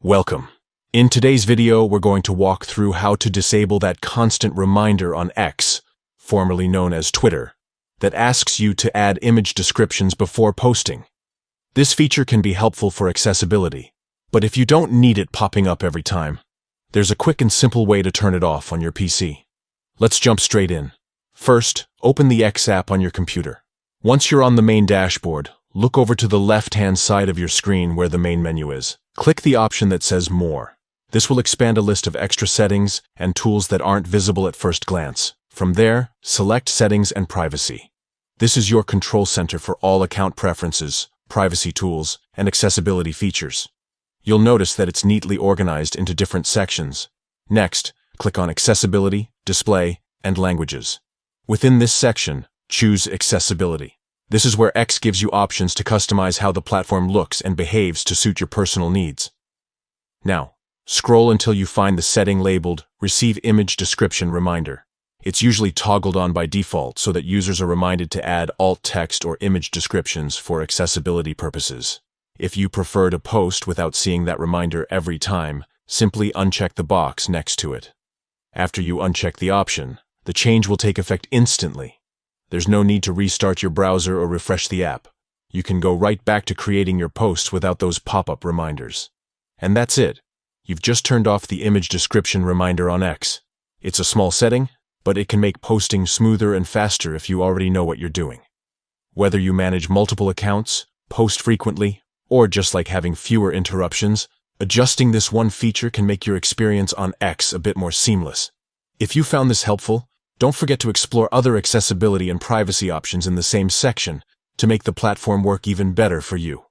Welcome. In today's video, we're going to walk through how to disable that constant reminder on X, formerly known as Twitter, that asks you to add image descriptions before posting. This feature can be helpful for accessibility, but if you don't need it popping up every time, there's a quick and simple way to turn it off on your PC. Let's jump straight in. First, open the X app on your computer. Once you're on the main dashboard, look over to the left-hand side of your screen where the main menu is. Click the option that says More. This will expand a list of extra settings and tools that aren't visible at first glance. From there, select Settings and Privacy. This is your control center for all account preferences, privacy tools, and accessibility features. You'll notice that it's neatly organized into different sections. Next, click on Accessibility, Display, and Languages. Within this section, choose Accessibility. This is where X gives you options to customize how the platform looks and behaves to suit your personal needs. Now, scroll until you find the setting labeled Receive Image Description Reminder. It's usually toggled on by default so that users are reminded to add alt text or image descriptions for accessibility purposes. If you prefer to post without seeing that reminder every time, simply uncheck the box next to it. After you uncheck the option, the change will take effect instantly. There's no need to restart your browser or refresh the app. You can go right back to creating your posts without those pop-up reminders. And that's it. You've just turned off the image description reminder on X. It's a small setting, but it can make posting smoother and faster if you already know what you're doing. Whether you manage multiple accounts, post frequently, or just like having fewer interruptions, adjusting this one feature can make your experience on X a bit more seamless. If you found this helpful, don't forget to explore other accessibility and privacy options in the same section to make the platform work even better for you.